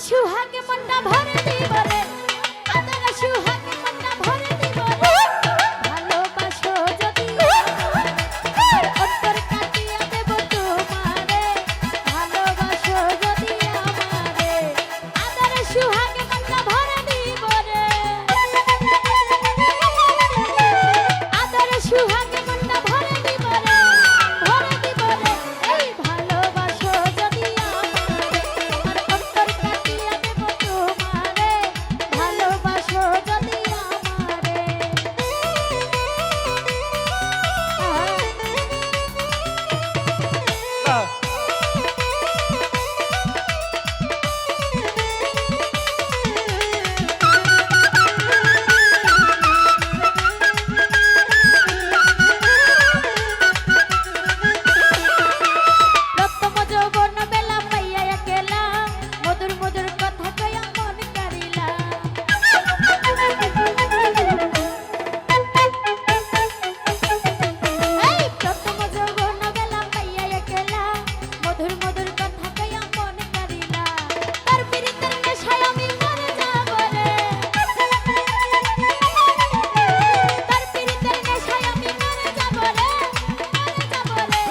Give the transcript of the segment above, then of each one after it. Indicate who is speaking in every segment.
Speaker 1: সুহাগে মনটা ভরে দিব রে, আদর সুহাগে মনটা ভরে দিব রে। ভালোবাসো যদি আমারে, অন্তর কাটিয়া দেব তোমারে। ভালোবাসো যদি আমারে, আদর সুহাগে মনটা ভরে দিব রে। আদর সুহাগে মনটা ভরে দিব রে, ভরে দিব রে। এই ভালোবাসো যদি আমারে, আমার অন্তর কাটিয়া দেব তোমারে। ভালোবাসো যদি আমারে।
Speaker 2: বাহ,
Speaker 1: প্রথম যৌবন বেলা পাইয়া একলা, মধুর মধুর কথা কইয়া মন কারিলা। এই প্রথম যৌবন বেলা পাইয়া একলা, মধুর মধুর কথা কইয়া মন কারিলা। তার পিরিতের নেশায় আমি মরে যাব রে। তার পিরিতের নেশায় আমি মরে যাব রে, মরে যাব রে,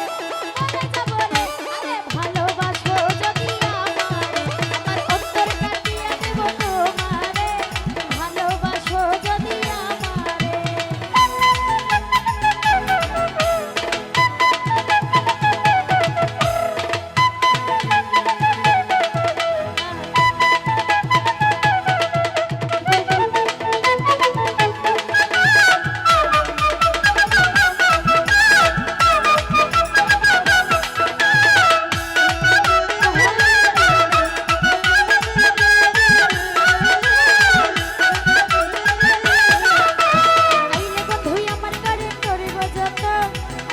Speaker 1: মরে যাব রে। আরে ভালোবাসো যদি আমারে, আমার অন্তর কাটিয়া দেব তোমারে। ভালোবাসো যদি আমারে। আইলে বন্ধুই আমার করে করিব যত,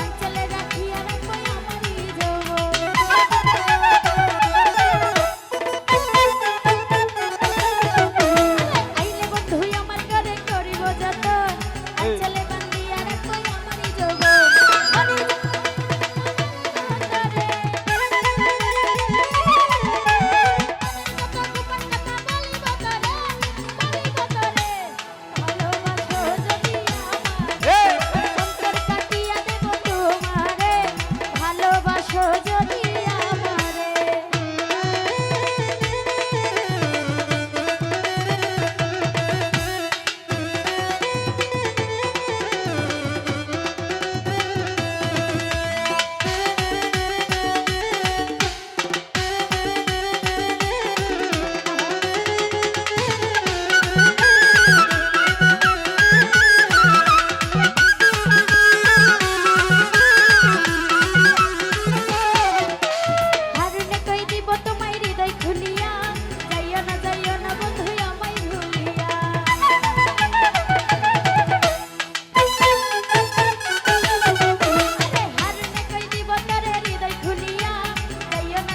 Speaker 1: আঞ্চলে রাখিয়া রাখবো আমারই যৌবন। আইলে বন্ধুই আমার করে করিব যত, আঞ্চলে বান্ধিয়া রাখবো আমারই যৌবন। আমারই যত গোপন কথা বলিব তোরে, বলিব তোরে। ভালোবাসো যদি আমারে,
Speaker 2: এই,
Speaker 1: অন্তর কাটিয়া দেব তোমারে। ভালোবাসো যদি আমারে। হারুনে কই দিব তোমায় হৃদয় খুলিয়া, যাইও না বন্ধু আমায় ভুলিয়া। আরে হারুনে কই দিব তোরে হৃদয় খুলিয়া,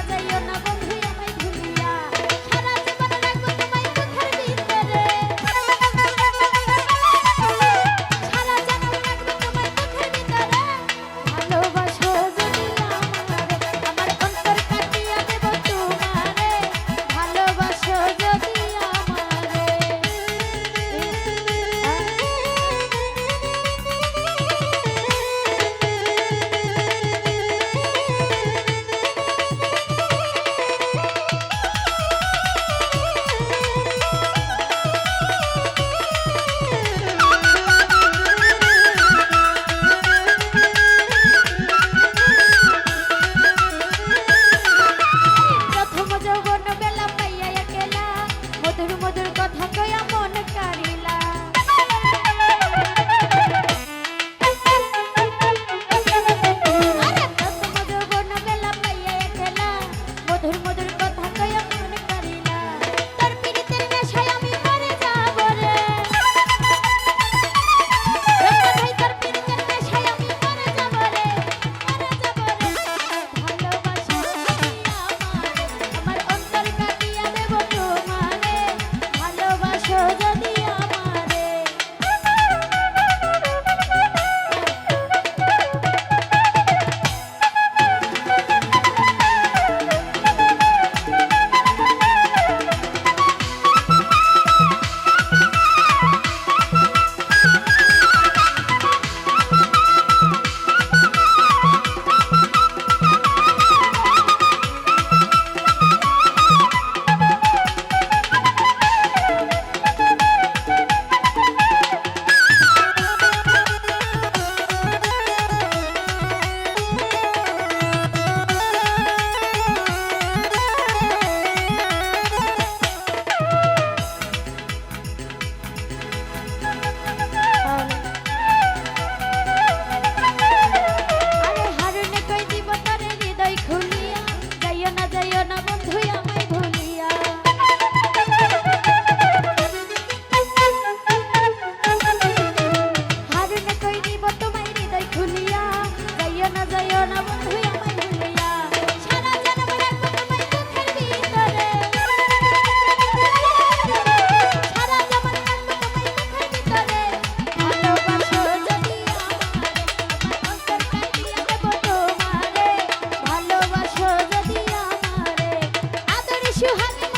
Speaker 1: যাইও না বন্ধু আমায় ভুলিয়া। সারা জীবন রাখবো তোমায় বুকের ভিতরে, সারা জনম রাখবো তোমায় বুকের ভিতরে। ভালোবাসো যদি আমারে, আমার অন্তর কাটিয়া দেব তোমারে। ভালোবাসো যদি আমারে। প্রথম যৌবন বেলা পাইয়া একলা, মধুর মধুর কথা কইয়া মন কারিলা। আরে প্রথম যৌবন বেলা পাইয়া একলা, মধুর মধুর কথা কইয়া মন কারিলা। তোর পিরিতের নেশায় আমি মরে যাব রে। রতন ভাই তোর পিরিতের নেশায় আমি মরে যাব রে, মরে যাব রে। ভালোবাসো যদি আমারে, আমার অন্তর কাটিয়া সুহাগে